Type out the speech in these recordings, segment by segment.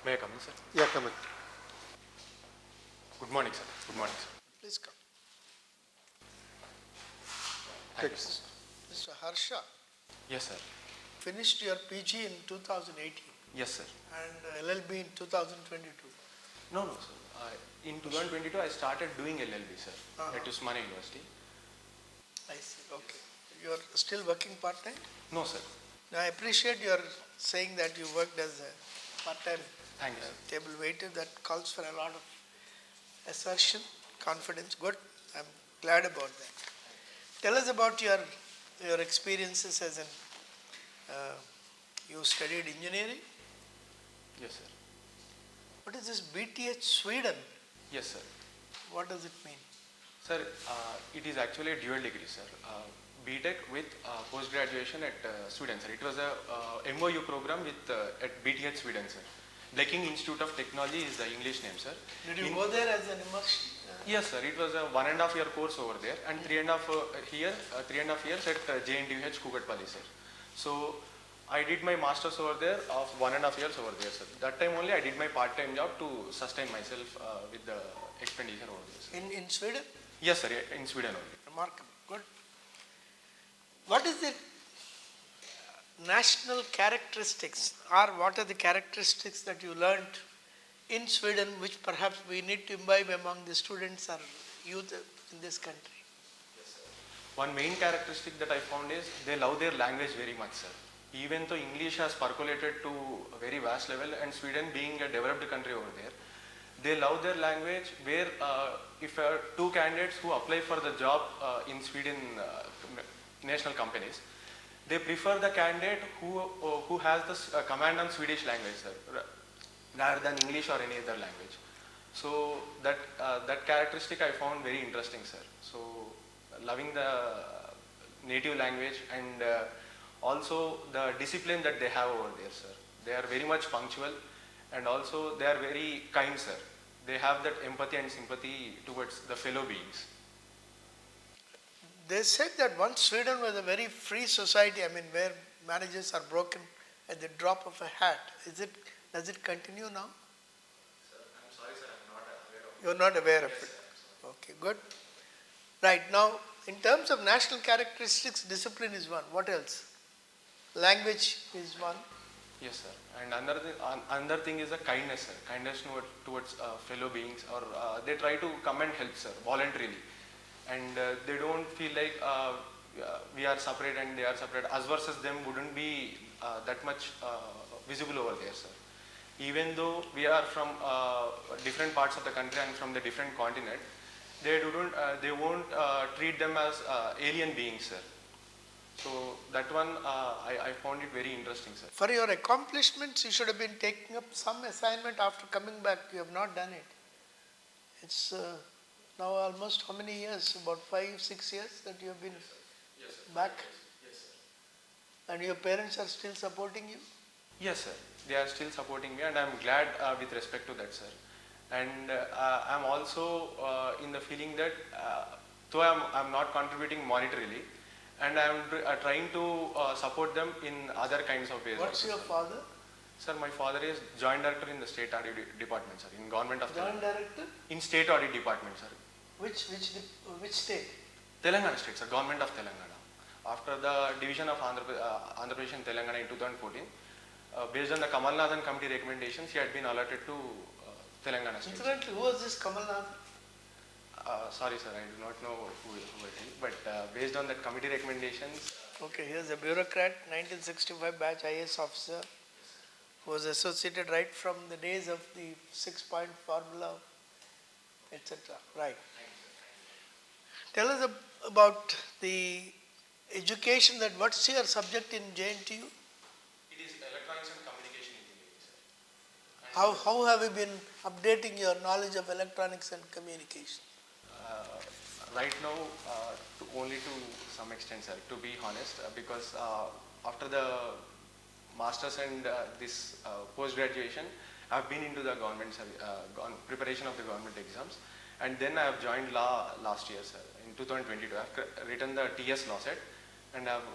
May I come in, sir? Yeah, come in. Good morning, sir. Good morning, sir. Please come. Thank you, sir. Mr. Harsha, Yes, sir. finished your PG in 2018 Yes, sir. and LLB in 2022. No, sir. In 2022, I started doing LLB, sir, at Usmania University. I see. Okay. You are still working part-time? No, sir. Now, I appreciate your saying that you worked as a part-time Thank you, sir. table waiter. That calls for a lot of assertion, confidence. Good. I'm glad about that. Tell us about your experiences as you studied engineering. Yes, sir. What is this BTH Sweden? Yes, sir. What does it mean? Sir, it is actually a dual degree, sir. BTech with post-graduation at Sweden, sir. It was a MOU program with at BTH Sweden, sir. Blacking Institute of Technology is the English name, sir. Did you go there as an immersion? Yes, sir. It was a 1.5 year course over there, and 3.5 years at JNTUH Kugatpalli, sir. So I did my masters over there of 1.5 years over there, sir. That time only I did my part-time job to sustain myself with the expenditure over there, sir. In Sweden? Yes, sir. In Sweden only. Remarkable. Good. What is the national characteristics, or what are the characteristics that you learned in Sweden which perhaps we need to imbibe among the students or youth in this country? Yes, sir. One main characteristic that I found is they love their language very much, sir. Even though English has percolated to a very vast level, and Sweden being a developed country over there, they love their language where if two candidates who apply for the job in Sweden national companies, they prefer the candidate who has the command on Swedish language, sir, rather than English or any other language. So that characteristic I found very interesting, sir. So loving the native language and also the discipline that they have over there, sir. They are very much punctual, and also they are very kind, sir. They have that empathy and sympathy towards the fellow beings. They said that once Sweden was a very free society, where marriages are broken at the drop of a hat. Does it continue now? Sir, I'm sorry, sir, I'm not aware of it. You're not aware of Yes, it? sir. Okay, good. Right, now in terms of national characteristics, discipline is one. What else? Language is one. Yes, sir. And another thing is the kindness, sir. Kindness towards fellow beings, or they try to come and help, sir, voluntarily. And they don't feel like we are separate and they are separate. Us versus them wouldn't be that much visible over there, sir. Even though we are from different parts of the country and from the different continent, they won't treat them as alien beings, sir. So that one I found it very interesting, sir. For your accomplishments, you should have been taking up some assignment after coming back. You have not done it. It's now almost how many years? About 5-6 years that you have been back? Yes, sir. And your parents are still supporting you? Yes, sir. They are still supporting me, and I'm glad with respect to that, sir. And I'm also in the feeling that though I'm not contributing monetarily, and I'm trying to support them in other kinds of ways. What's your father? Sir, my father is joint director in the state audit department, sir, in government of Joint director? in state audit department, sir. Which state? Telangana state, sir, government of Telangana. After the division of Andhra Pradesh and Telangana in 2014, based on the Kamal Nathan committee recommendations, he had been allotted to Telangana state. Incidentally, who was this Kamal Nathan? Sorry, sir, I do not know who it is, but based on that committee recommendations. Okay, he is a bureaucrat, 1965 batch IAS officer, who was associated right from the days of the 6-point formula, etc. Right. Tell us about the education. That what's your subject in JNTU? It is electronics and communication engineering, sir. How have you been updating your knowledge of electronics and communication? Right now, only to some extent, sir, to be honest, because after the masters and this post-graduation, I've been into the government preparation of the government exams, and then I have joined law last year, sir, in 2022. I've written the TS law set, and I've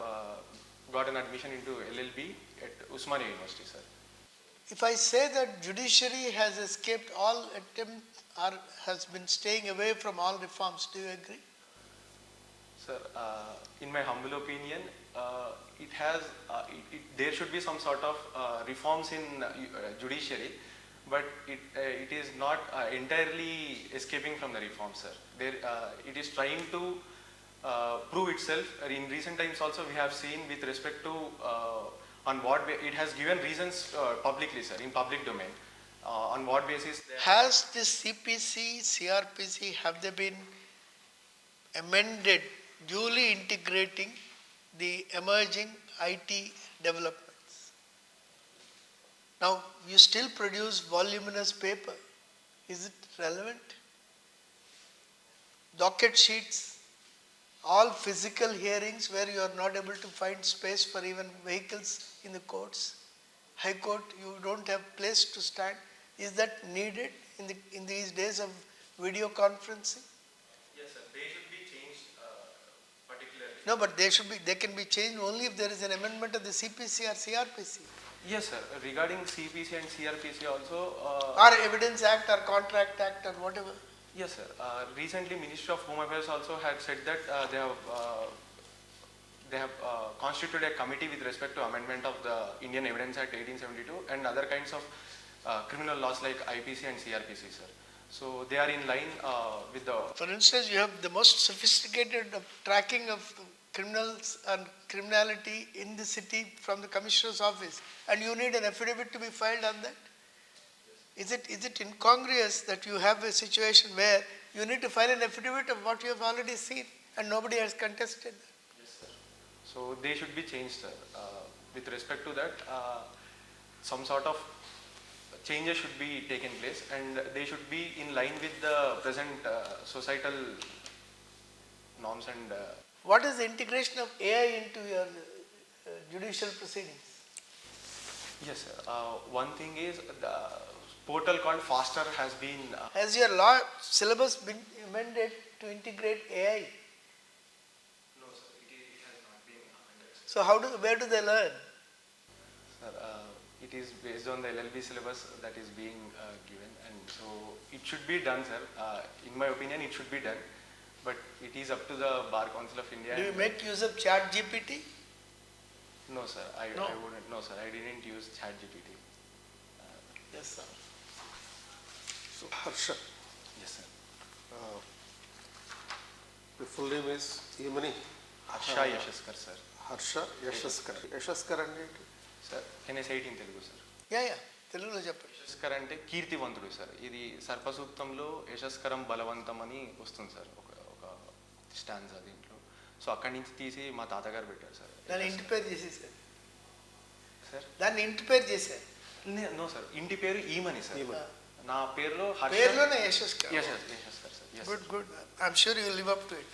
got an admission into LLB at Usmania University, sir. If I say that judiciary has escaped all attempt or has been staying away from all reforms, do you agree? Sir, in my humble opinion, it has, there should be some sort of reforms in judiciary, but it is not entirely escaping from the reform, sir. It is trying to prove itself. In recent times also we have seen with respect to on what it has given reasons publicly, sir, in public domain. On what basis? Has the CPC, CRPC, have they been amended, duly integrating the emerging IT developments? Now, you still produce voluminous paper. Is it relevant? Docket sheets, all physical hearings where you are not able to find space for even vehicles in the courts. High Court, you don't have place to stand. Is that needed in these days of video conferencing? Yes, sir. They should be changed particularly. No, but they can be changed only if there is an amendment of the CPC or CRPC. Yes, sir. Regarding CPC and CRPC also. Or Evidence Act or Contract Act or whatever. Yes, sir. Recently, Ministry of Home Affairs also had said that they have constituted a committee with respect to amendment of the Indian Evidence Act 1872 and other kinds of criminal laws like IPC and CRPC, sir. So they are in line with the. For instance, you have the most sophisticated tracking of criminals and criminality in the city from the Commissioner's office, and you need an affidavit to be filed on that. Is it incongruous that you have a situation where you need to file an affidavit of what you have already seen and nobody has contested that? Yes, sir. So they should be changed, sir. With respect to that, some sort of changes should be taken place and they should be in line with the present societal norms and. What is the integration of AI into your judicial proceedings? Yes, sir. One thing is the portal called Faster has been. Has your law syllabus been amended to integrate AI? No, sir. It has not been amended. So where do they learn? Sir, it is based on the LLB syllabus that is being given, and so it should be done, sir. In my opinion, it should be done, but it is up to the Bar Council of India. Do you make use of ChatGPT? No, sir. I wouldn't. No, sir. I didn't use ChatGPT. Yes, sir. So, Harsha, Yes, sir. the full name is Yemani Harsha Yashaskar, sir. Harsha Yashaskar. Yashaskar and Sir, can I say it in Telugu, sir? Yeah. Telugulo చెప్పండి. యశస్కర్ అంటే కీర్తివంతుడు, sir. ఇది సర్పసూక్తంలో యశస్కరం బలవంతం అని వస్తుంది, sir. ఒక stands దీంట్లో. So అక్కడి నుంచి తీసి మా తాతగారు పెట్టారు, సార్. దాన్ని ఇంటి పేరు చేసేసారు. సార్ దాన్ని ఇంటి పేరు చేశారు. నో సార్, ఇంటి పేరు ఈమని, సార్. నా పేరులో పేరులోనే Yashaskar. Yashaskar, sir. Good. I'm sure you will live up to it.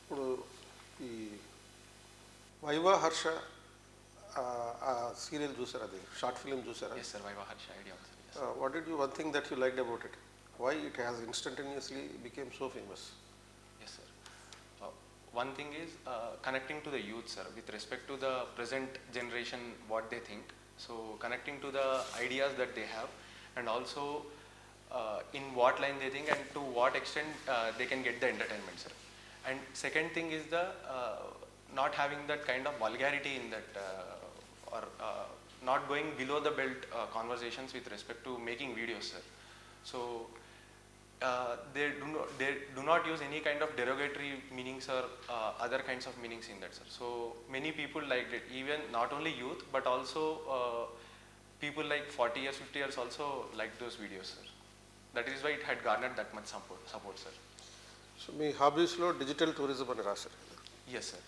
ఇప్పుడు ఈ వైవా హర్ష ఆ సీరియల్ చూసారా, అది షార్ట్ ఫిలిం చూసారా? Yes sir, Viva Harsha idea ఉంది, sir. What did you, one thing that you liked about it? Why it has instantaneously became so famous? Yes, sir. One thing is connecting to the youth, sir, with respect to the present generation, what they think. So connecting to the ideas that they have, and also in what line they think and to what extent they can get the entertainment, sir. And second thing is the not having that kind of vulgarity in that or not going below the belt conversations with respect to making videos, sir. So they do not use any kind of derogatory meanings or other kinds of meanings in that, sir. So many people liked it, even not only youth but also people like 40 years, 50 years also liked those videos, sir. That is why it had garnered that much support, sir. So మీ హాబీస్లో digital tourism అని రాశారు. Yes, sir.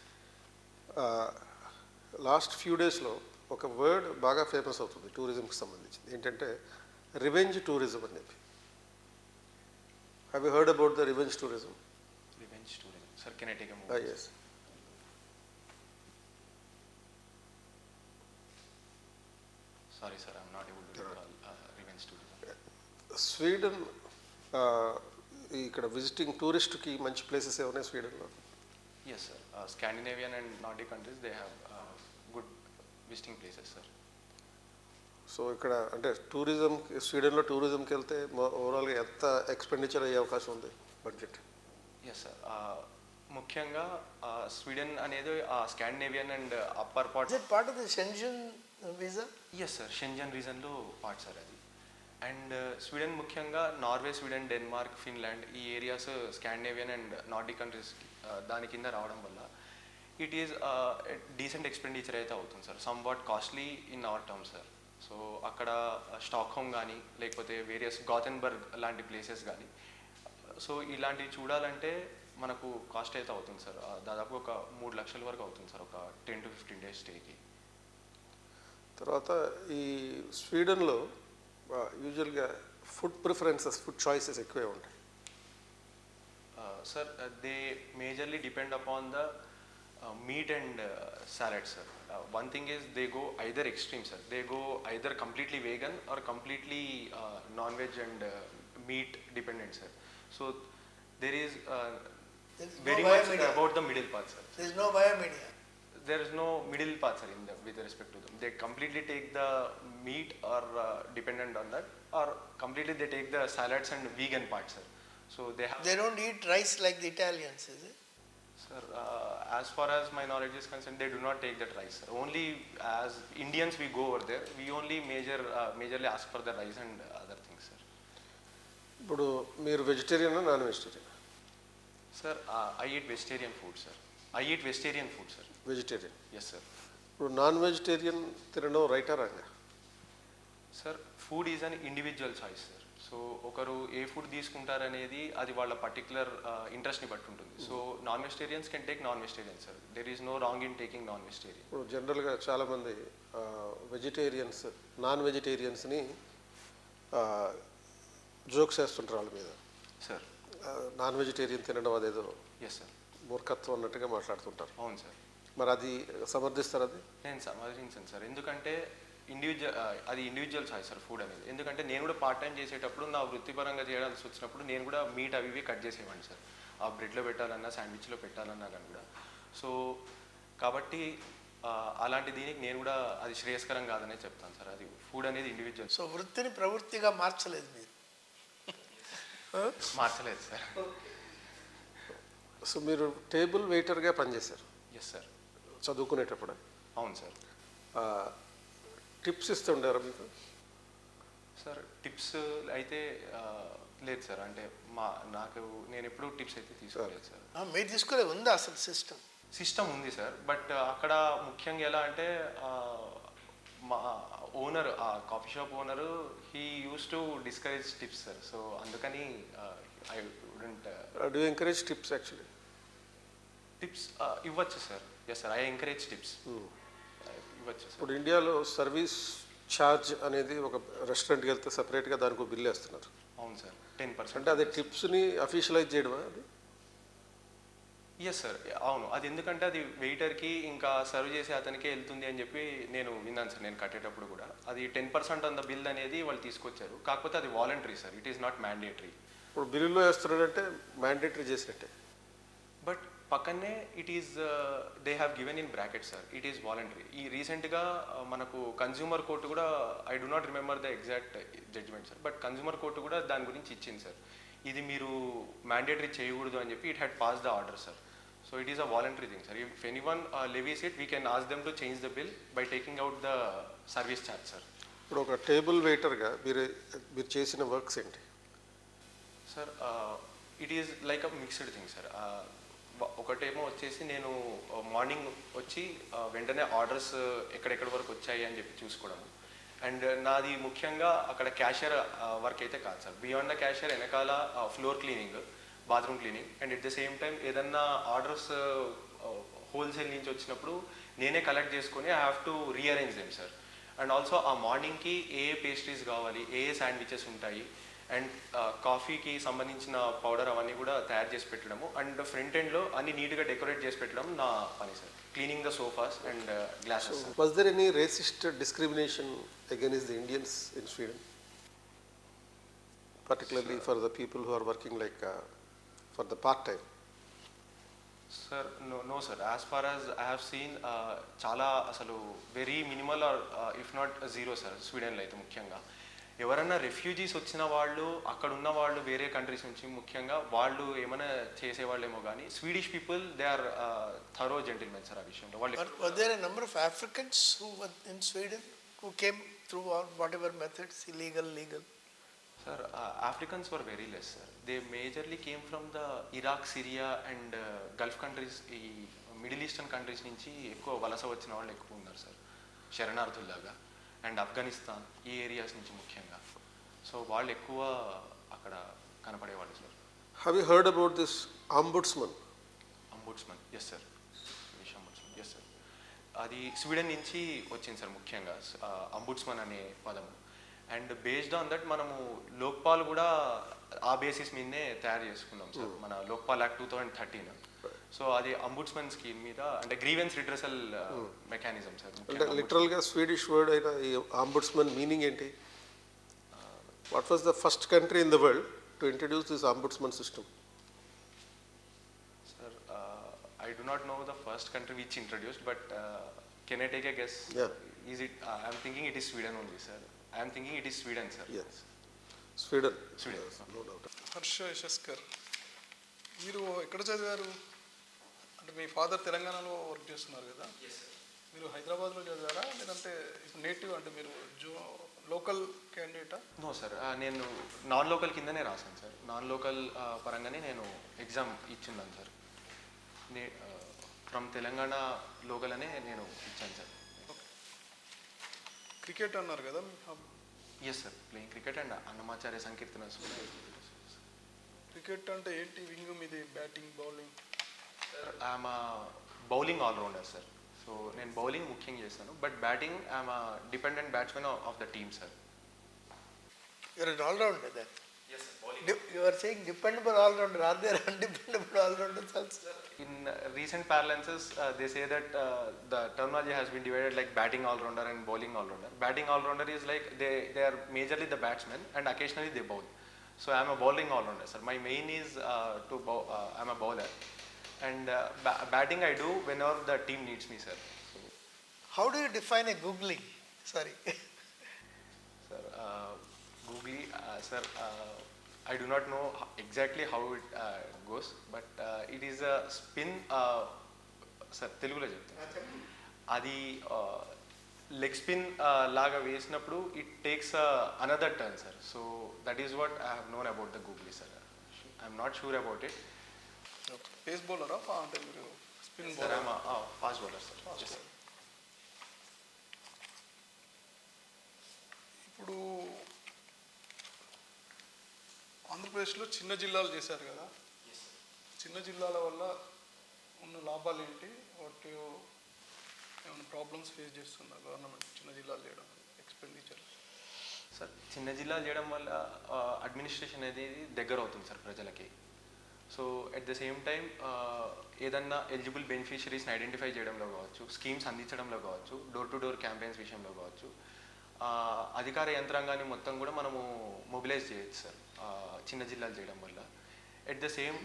Last few డేస్లో ఒక word బాగా famous అవుతుంది టూరిజంకి సంబంధించింది, ఏంటంటే రివెంజ్ టూరిజం అని చెప్పి. Have you heard about the revenge tourism? Revenge tourism. Sir, can I take a moment? Yes. Sorry, sir, I'm not able to recall revenge tourism. Sweden ఇక్కడ visiting టూరిస్ట్కి మంచి places ఏమున్నాయి స్వీడన్లో? Yes, sir. Scandinavian and Nordic countries, they have good visiting places sir. So ఇక్కడ అంటే స్వీడన్లో టూరిజంకి వెళ్తే ఓవరాల్గా ఎంత expenditure అయ్యే అవకాశం ఉంది బడ్జెట్? ఎస్ సార్, ముఖ్యంగా స్వీడన్ అనేది Scandinavian and upper part. Is it part of the Shenzhen visa? Yes sir, Schengen రీజన్లో పార్ట్ సార్ అది. అండ్ స్వీడన్ ముఖ్యంగా నార్వే, స్వీడన్, డెన్మార్క్, ఫిన్లాండ్ ఈ areas Scandinavian and Nordic countries దాని కింద రావడం వల్ల ఇట్ ఈస్ డీసెంట్ ఎక్స్పెండిచర్ అయితే అవుతుంది sir. Some what costly in our term sir. So అక్కడ స్టాక్హోమ్ కానీ లేకపోతే వేరియస్ గాథెన్బర్గ్ లాంటి ప్లేసెస్ కానీ, సో ఇలాంటివి చూడాలంటే మనకు కాస్ట్ అయితే అవుతుంది సార్. దాదాపు ఒక 3 లక్షల వరకు అవుతుంది సార్ ఒక 10 to 15 days స్టేకి. తర్వాత ఈ స్వీడన్లో యూజువల్గా ఫుడ్ ప్రిఫరెన్సెస్, ఫుడ్ చాయిసెస్ ఎక్కువే ఉంటాయి. Sir, they majorly depend upon the meat and salad, sir. One thing is they go either extreme, sir. They go either completely vegan or completely non-veg and meat dependent, sir. So there is There is very no much via media. about the middle path, sir. There is no via media. There is no middle path, sir, with respect to them. They completely take the meat or dependent on that, or completely they take the salads and vegan part, sir. So they have. They don't eat rice like the Italians, is it? Sir, as far as my knowledge is concerned, they do not take that rice, sir. Only as Indians we go over there, we only majorly ask for the rice and other things, sir. ఇప్పుడు మీరు వెజిటేరియనా non vegetarian? Sir, I eat vegetarian food, sir. I eat vegetarian food, sir. Vegetarian. Yes, sir. ఇప్పుడు non vegetarian తినడం రైటా రాంగా? Sir, food is an individual choice, sir. So ఒకరు ఏ food తీసుకుంటారనేది అది వాళ్ళ particular ఇంట్రెస్ట్ని బట్టి ఉంటుంది. So non vegetarians can take non vegetarian, sir. There is no wrong in taking non vegetarian. ఇప్పుడు జనరల్గా చాలామంది వెజిటేరియన్స్ నాన్ వెజిటేరియన్స్ని జోక్స్ వేస్తుంటారు వాళ్ళ మీద. సార్, నాన్ వెజిటేరియన్ తినడం అదేదో ఎస్ సార్, మూర్ఖత్వం అన్నట్టుగా మాట్లాడుతుంటారు. అవును సార్. మరి అది సమర్థిస్తారు? అది నేను సమర్థించాను సార్. ఎందుకంటే అది ఇండివిజువల్ చాయిస్ సార్ ఫుడ్ అనేది. ఎందుకంటే నేను కూడా పార్ట్ టైం చేసేటప్పుడు నా వృత్తిపరంగా చేయాల్సి వచ్చినప్పుడు నేను కూడా మీట్ అవి ఇవి కట్ చేసేవాడిని సార్. ఆ బ్రెడ్లో పెట్టాలన్నా శాండ్విచ్లో పెట్టాలన్నా కానీ కూడా. సో కాబట్టి అలాంటి దీనికి నేను కూడా అది శ్రేయస్కరం కాదనే చెప్తాను సార్. అది ఫుడ్ అనేది ఇండివిజువల్. సో వృత్తిని ప్రవృత్తిగా మార్చలేదు మీరు? మార్చలేదు సార్. సో మీరు టేబుల్ వెయిటర్గా పనిచేశారు? Yes sir. చదువుకునేటప్పుడు? అవును సార్. టిప్స్ ఇస్తుండారా మీకు? సార్ టిప్స్ అయితే లేదు సార్. అంటే నేను ఎప్పుడూ టిప్స్ అయితే తీసుకోలేదు సార్. మీరు తీసుకోలేదు? ఉందా అసలు సిస్టమ్ ఉంది సార్. బట్ అక్కడ ముఖ్యంగా ఎలా అంటే మా ఓనర్, ఆ coffee shop owner, he uses to discourage tips sir. So అందుకని I wouldn't. Do you encourage tips actually? Tips ఇవ్వచ్చు sir. Yes sir, I encourage tips ఇవ్వచ్చు సార్. ఇప్పుడు ఇండియాలో సర్వీస్ ఛార్జ్ అనేది ఒక రెస్టారెంట్కి వెళ్తే సపరేట్గా దానికి ఒక బిల్లు వేస్తున్నారు. అవును సార్, 10%. అంటే అదే టిప్స్ని అఫీషియలైజ్ చేయడమా అది? ఎస్ సార్, అవును. అది ఎందుకంటే అది వెయిటర్కి ఇంకా సర్వ్ చేసే అతనికే వెళ్తుంది అని చెప్పి నేను విన్నాను సార్. నేను కట్టేటప్పుడు కూడా అది 10% ఆన్ ద బిల్ అనేది వాళ్ళు తీసుకొచ్చారు. కాకపోతే అది voluntary sir, it is not mandatory. ఇప్పుడు బిల్లులో వేస్తున్నాడంటే మ్యాండేటరీ చేసినట్టే. బట్ పక్కనే it is they have given in bracket sir, it is voluntary. ఈ రీసెంట్గా మనకు కన్జ్యూమర్ కోర్టు కూడా, I do not remember the exact judgment sir, but consumer court కూడా దాని గురించి ఇచ్చింది సార్. ఇది మీరు మ్యాండేటరీ చేయకూడదు అని చెప్పి it had pass the order sir. So it is a voluntary thing sir. If anyone levies it, we can ask them to change the bill by taking out the service charge sir. ఇప్పుడు ఒక table వెయిటర్గా మీరు చేసిన works ఏంటి sir? It is like a mixed thing sir. ఒకటేమో వచ్చేసి నేను morning వచ్చి వెంటనే ఆర్డర్స్ ఎక్కడెక్కడి వరకు వచ్చాయి అని చెప్పి చూసుకోవడము. అండ్ నాది ముఖ్యంగా అక్కడ క్యాషియర్ వర్క్ అయితే కాదు సార్. బియాండ్ ద క్యాషియర్ వెనకాల floor cleaning, bathroom cleaning, and at the same time ఏదన్నా ఆర్డర్స్ హోల్సేల్ నుంచి వచ్చినప్పుడు నేనే కలెక్ట్ చేసుకొని I have to rearrange them sir. And also ఆ మార్నింగ్కి ఏ పేస్ట్రీస్ కావాలి, ఏ శాండ్విచెస్ ఉంటాయి, అండ్ కాఫీకి సంబంధించిన పౌడర్ అవన్నీ కూడా తయారు చేసి పెట్టడము. అండ్ ఫ్రంట్ ఎండ్లో అన్ని నీట్గా డెకరేట్ చేసి పెట్టడం నా పని sir. Cleaning the sofas and glasses. Was there any racist discrimination against the Indians in Sweden, particularly for the people who are working like for the part time? Sir no sir, as far as I have seen చాలా అసలు very minimal or if not zero sir స్వీడన్లో అయితే. ముఖ్యంగా ఎవరన్నా refugees వచ్చిన వాళ్ళు, అక్కడ ఉన్న వాళ్ళు వేరే కంట్రీస్ నుంచి ముఖ్యంగా వాళ్ళు ఏమైనా చేసేవాళ్ళేమో కానీ Swedish people they are thorough gentlemen sir ఆ విషయంలో. వాళ్ళు Were there a number of Africans who were in Sweden who came through whatever methods, illegal, legal? Sir, Africans were very less, sir. They majorly came from the Iraq, Syria and Gulf countries, ఈ middle eastern countries నుంచి ఎక్కువ వలస వచ్చిన వాళ్ళు ఎక్కువ ఉన్నారు sir, శరణార్థుల్లాగా. And Afghanistan ఈ areas నుంచి ముఖ్యంగా. సో వాళ్ళు ఎక్కువ అక్కడ కనపడేవాళ్ళు sir. Have you heard about this ombudsman? Ombudsman, yes sir. Ombudsman, yes sir. అది స్వీడన్ నుంచి వచ్చింది సార్ ముఖ్యంగా అంబుడ్స్మన్ అనే పదము. అండ్ బేస్డ్ ఆన్ దట్ మనము లోక్పాల్ కూడా ఆ బేసిస్ మీదనే తయారు చేసుకున్నాం సార్, మన లోక్పాల్ యాక్ట్ 2013. సో అది అంబుడ్స్మన్ స్కీమ్ మీద అంటే గ్రీవెన్స్ రిడ్రెసల్ మెకానిజం సార్. అంటే లిటరల్గా స్వీడిష్ వర్డ్ అయిన ఈ అంబుడ్స్మన్ మీనింగ్ ఏంటి? What was the first country in the world to introduce this ombudsman system? Sir I do not know the first country which introduced, but can I take a guess? Yeah. Is it? I am thinking it is Sweden only, sir. I am thinking it is Sweden, sir. Yes. Sweden. Sweden. No doubt. Harsha Yashaskar, మీరు ఎక్కడ చదివారు? అంటే మీ father తెలంగాణలో work చేస్తున్నారు కదా, మీరు హైదరాబాద్లో చదివారా లేదంటే నేటివ్ అంటే మీరు లోకల్ క్యాండిడేటా? నో సార్, నేను నాన్ లోకల్ కిందనే రాశాను సార్. నాన్ లోకల్ పరంగానే నేను ఎగ్జామ్ ఇచ్చున్నాను సార్. ఫ్రమ్ తెలంగాణ లోకల్ అనే నేను ఇచ్చాను సార్. క్రికెట్ అన్నారు కదా, yes sir, playing cricket and Annamacharya సంకీర్తన. క్రికెట్ అంటే ఏంటి? వింగ్ మీది batting bowling? Sir I'm bowling all-rounder sir. So నేను బౌలింగ్ ముఖ్యంగా చేస్తాను, but batting I'm dependent batsmen of the team sir. You're an all-rounder then. Yes, sir, bowling. You are saying dependable all-rounder. Are there undependable all-rounders also? In recent parlances, they say that the terminology has been divided like batting all-rounder and bowling all-rounder. Batting all-rounder is like they are majorly the batsmen and occasionally they bowl. So I am a bowling all-rounder, sir. My main is to bowl. I am a bowler, and batting I do whenever the team needs me, sir. So, How do you define a googly? Sorry. sir, googly, sir. I do not know exactly how it goes, but it is a spin. Sir, తెలుగులో చెప్తాను. అది leg spin లాగా వేసినప్పుడు it takes another turn sir. So that is what I have known about the googly sir. I'm not sure about it. Pace బౌలరా అంటే మీరు spin sir bowler? I'm fast bowler sir. ఇప్పుడు ఆంధ్రప్రదేశ్లో చిన్న జిల్లాలు చేశారు కదా, చిన్న జిల్లాల వల్ల ఉన్న లాభాలు ఏంటి? వాటి ఏమైనా ప్రాబ్లమ్స్ ఫేస్ చేస్తుందా గవర్నమెంట్ చిన్న జిల్లాలు చేయడం ఎక్స్పెండిచర్? సార్ చిన్న జిల్లాలు చేయడం వల్ల అడ్మినిస్ట్రేషన్ అనేది దగ్గర అవుతుంది సార్ ప్రజలకి. So at the same time ఏదన్నా ఎలిజిబుల్ బెనిఫిషరీస్ని ఐడెంటిఫై చేయడంలో కావచ్చు, స్కీమ్స్ అందించడంలో కావచ్చు, డోర్ టు డోర్ క్యాంపెయిన్స్ విషయంలో కావచ్చు, అధికార యంత్రాంగాన్ని మొత్తం కూడా మనము మొబిలైజ్ చేయొచ్చు సార్ చిన్న జిల్లాలు చేయడం వల్ల. ఎట్ ద సేమ్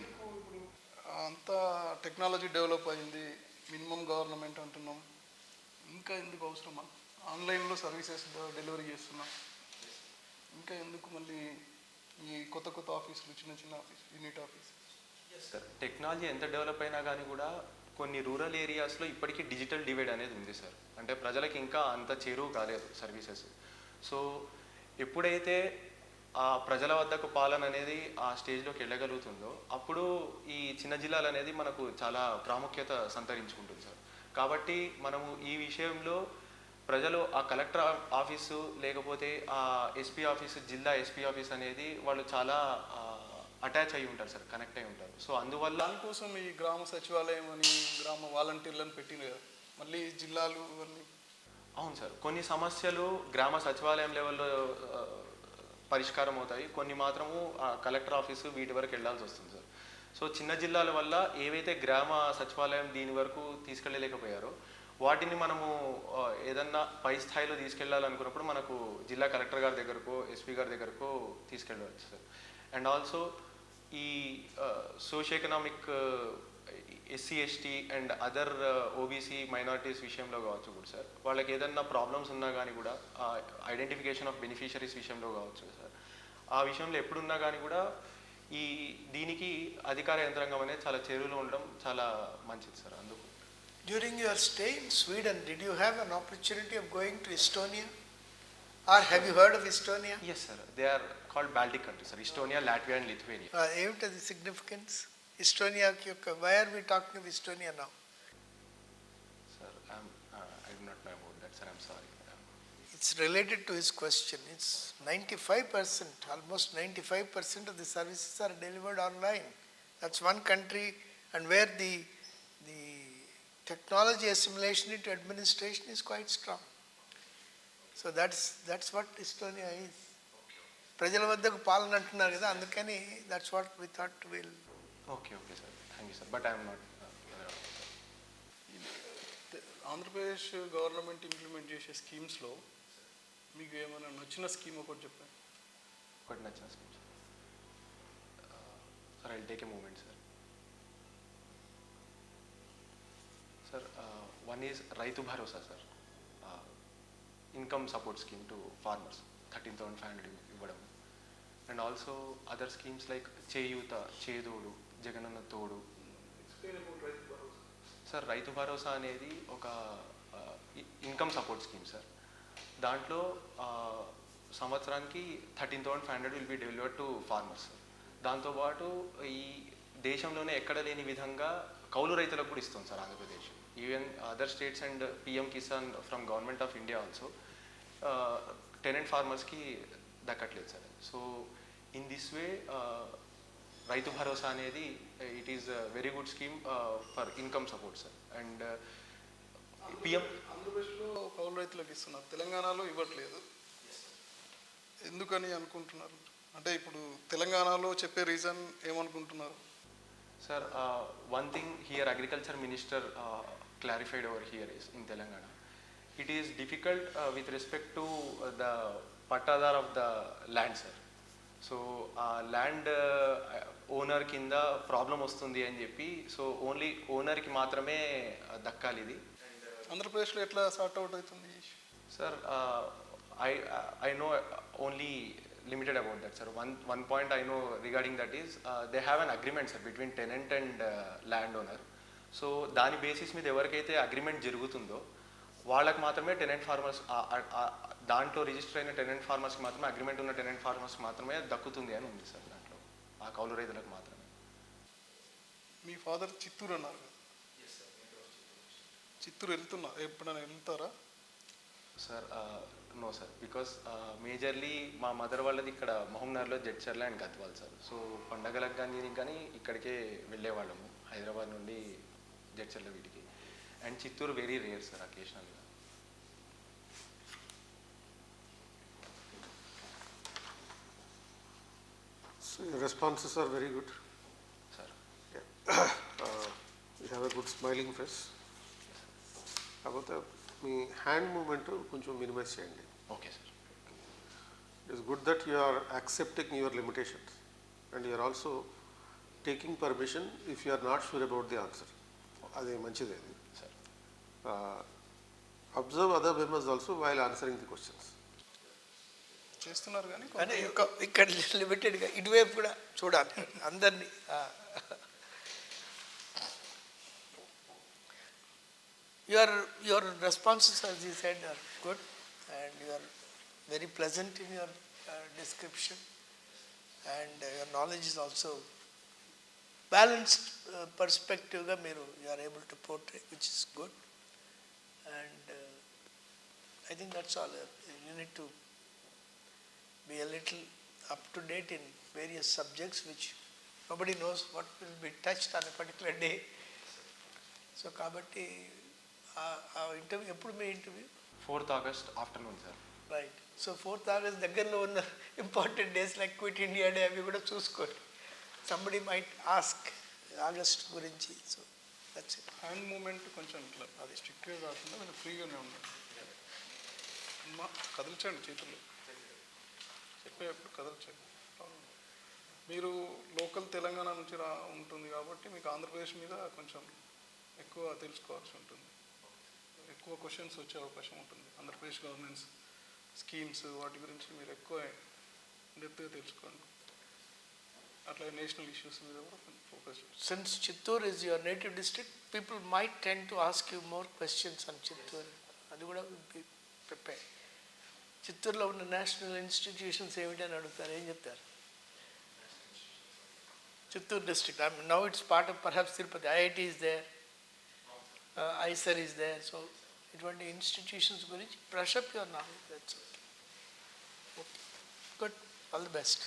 అంతా టెక్నాలజీ డెవలప్ అయింది, మినిమం గవర్నమెంట్ అంటున్నాం, ఇంకా ఎందుకు అవసరమా? ఆన్లైన్లో సర్వీసెస్ డెలివరీ చేస్తున్నాం, ఇంకా ఎందుకు మళ్ళీ ఈ కొత్త కొత్త ఆఫీసులు, చిన్న చిన్న office, unit office? Sir technology ఎంత డెవలప్ అయినా కానీ కూడా కొన్ని రూరల్ ఏరియాస్లో ఇప్పటికీ డిజిటల్ డివైడ్ అనేది ఉంది సార్. అంటే ప్రజలకి ఇంకా అంత చేరువు కాలేదు సర్వీసెస్. సో ఎప్పుడైతే ఆ ప్రజల వద్దకు పాలన అనేది ఆ స్టేజ్లోకి వెళ్ళగలుగుతుందో అప్పుడు ఈ చిన్న జిల్లాలు అనేది మనకు చాలా ప్రాముఖ్యత సంతరించుకుంటుంది సార్. కాబట్టి మనము ఈ విషయంలో ప్రజలు ఆ కలెక్టర్ ఆఫీసు లేకపోతే ఆ ఎస్పీ ఆఫీసు, జిల్లా ఎస్పీ ఆఫీస్ అనేది వాళ్ళు చాలా అటాచ్ అయి ఉంటారు సార్, కనెక్ట్ అయి ఉంటారు. సో అందువల్ల దానికోసం ఈ గ్రామ సచివాలయం అని గ్రామ వాలంటీర్లను పెట్టిన కదా, మళ్ళీ జిల్లాలు ఇవన్నీ. అవును సార్, కొన్ని సమస్యలు గ్రామ సచివాలయం లెవెల్లో పరిష్కారం అవుతాయి, కొన్ని మాత్రము కలెక్టర్ ఆఫీసు వీటి వరకు వెళ్ళాల్సి వస్తుంది సార్. సో చిన్న జిల్లాల వల్ల ఏవైతే గ్రామ సచివాలయం దీని వరకు తీసుకెళ్ళలేకపోయారో వాటిని మనము ఏదన్నా పై స్థాయిలో తీసుకెళ్ళాలనుకున్నప్పుడు మనకు జిల్లా కలెక్టర్ గారి దగ్గరకో ఎస్పీ గారి దగ్గరకో తీసుకెళ్ళవచ్చు సార్. అండ్ ఆల్సో ఈ socio economic SC ST and other OBC minorities విషయంలో కావచ్చు కూడా సార్, వాళ్ళకి ఏదన్నా ప్రాబ్లమ్స్ ఉన్నా కానీ కూడా ఐడెంటిఫికేషన్ ఆఫ్ బెనిఫిషరీస్ విషయంలో కావచ్చు సార్, ఆ విషయంలో ఎప్పుడున్నా కానీ కూడా దీనికి అధికార యంత్రాంగం అనేది చాలా చేరువలో ఉండడం చాలా మంచిది సార్. అందుకు During your stay in Sweden, did you have an opportunity of going to Estonia? Or have you heard of Estonia? Yes sir, they are called Baltic countries sir, Estonia, Latvia and Lithuania. ఏమిటి అది సిగ్నిఫికెన్స్ ఎస్టోనియాకి యొక్క? Why are we talking of Estonia now? Sir I do not know about that sir, I'm sorry. It's related to his question. It's 95%, almost 95% of the services are delivered online. That's one country, and where the technology assimilation into administration is quite strong. So that's what Estonia is. ప్రజల వద్దకు పాలన అంటున్నారు కదా, అందుకని that's what we thought will. Okay sir, thank you sir, but I'm not. Andhra Pradesh government implement చేసే స్కీమ్స్లో మీకు ఏమైనా నచ్చిన స్కీమ్ ఒకటి చెప్పండి. ఒకటి నచ్చిన scheme sir, I take a moment sir. Sir one is Rythu Bharosa sir, income support scheme to farmers, 13,500 ఇవ్వడం. And also other schemes like Cheyutha, Chedodu, Jagananna తోడు. సార్ రైతు భరోసా అనేది ఒక ఇన్కమ్ సపోర్ట్ స్కీమ్ సార్. దాంట్లో సంవత్సరానికి 13,500 will be delivered to farmers. దాంతోపాటు ఈ దేశంలోనే ఎక్కడ లేని విధంగా కౌలు రైతులకు కూడా ఇస్తుంది sir Andhra Pradesh. Even other states and PM Kisan from government of India also tenant ఫార్మర్స్కి దక్కట్లేదు sir. So in this way Rythu Bharosa అనేది it is very good scheme for income support sir. And PM ఆంధ్రప్రదేశ్లో కౌలు రైతులకు ఇస్తున్నారు, తెలంగాణలో ఇవ్వట్లేదు, ఎందుకని అనుకుంటున్నారు? అంటే ఇప్పుడు తెలంగాణలో చెప్పే రీజన్ ఏమనుకుంటున్నారు? Sir one thing here agriculture minister clarified over here is in Telangana, it is difficult with respect to the pattadar of the land sir. So land owner కింద ప్రాబ్లం వస్తుంది అని చెప్పి, సో ఓన్లీ ఓనర్కి మాత్రమే దక్కాలి ఇది. ఆంధ్రప్రదేశ్లో ఎట్లా సార్ట్ అవుట్ అవుతుంది sir? I know only limited about that sir. One point I know regarding that is they have an agreement sir between tenant and landowner. So దాని బేసిస్ మీద ఎవరికైతే అగ్రిమెంట్ జరుగుతుందో వాళ్ళకి మాత్రమే టెనెంట్ ఫార్మర్స్, దాంట్లో register అయిన tenant ఫార్మర్స్కి మాత్రమే, agreement ఉన్న టెనెంట్ ఫార్మర్స్కి మాత్రమే దక్కుతుంది అని ఉంది సార్. దాంట్లో ఆ కౌలు రైతులకు మాత్రమే. మీ ఫాదర్ చిత్తూరు అన్నారు కదా, చిత్తూరు ఎప్పుడైనా వెళ్తారా sir? No sir, because majorly మా మదర్ వాళ్ళది ఇక్కడ మహబూబ్నగర్లో, Jadcherla and Gadwal sir. So పండగలకు కానీ ఇక్కడికే వెళ్ళేవాళ్ళము, హైదరాబాద్ నుండి జడ్చర్ల వీటికి. And Chittoor very rare sir, అకేషనల్గా. So your responses are very good. Sir. Yeah. You have a good smiling face. కాకపోతే మీ హ్యాండ్ మూమెంట్ కొంచెం మినిమైజ్ చేయండి. Okay sir. It is good that you are accepting your limitations and you are also taking permission if you are not sure about the answer. అది మంచిదే. Sir observe other members also while answering the questions. చేస్తున్నారు కానీ ఇక్కడ లిమిటెడ్గా ఇటువైపు కూడా చూడాలి అందరినీ. Your responses, as you said, are good, and you are very pleasant in your description, and your knowledge is also balanced perspective ga you are able to portray, which is good. And I think that's all. You need to be a little up to date in various subjects which nobody knows what will be touched on a particular day. So kabatti interview eppudu me interview 4th August afternoon sir. Right. So 4th August దగ్గరలో ఉన్న important days like Quit India Day అవి కూడా చూసుకోండి. Somebody might ask August గురించి. So that's it. Hand moment కొంచెం ఇట్లా అది స్ట్రిక్ట్గా కాకుండా కొంచెం ఫ్రీగానే ఉండండి. కదిలించండి చేతులు, చెప్పేటప్పుడు కదల్చండి. మీరు లోకల్ తెలంగాణ నుంచి ఉంటుంది కాబట్టి మీకు ఆంధ్రప్రదేశ్ మీద కొంచెం ఎక్కువ తెలుసుకోవాల్సి ఉంటుంది, ఎక్కువ క్వశ్చన్స్ వచ్చే అవకాశం ఉంటుంది. ఆంధ్రప్రదేశ్ గవర్నెన్స్ స్కీమ్స్ వాటి గురించి మీరు ఎక్కువ డెప్త్గా తెలుసుకోండి. అట్లా నేషనల్ ఇష్యూస్ మీద కూడా ఫోకస్ చేయండి. Since Chittoor is your native district, people might tend to ask you more questions on Chittoor. అది కూడా be prepared. చిత్తూరులో ఉన్న నేషనల్ ఇన్స్టిట్యూషన్స్ ఏమిటి అని అడుగుతారు, ఏం చెప్తారు? Chittoor district, now it's part of perhaps Tirupati, IIT is there, IISER is there. So ఇటువంటి ఇన్స్టిట్యూషన్స్ గురించి brush up your knowledge. That's okay. Good, all the best.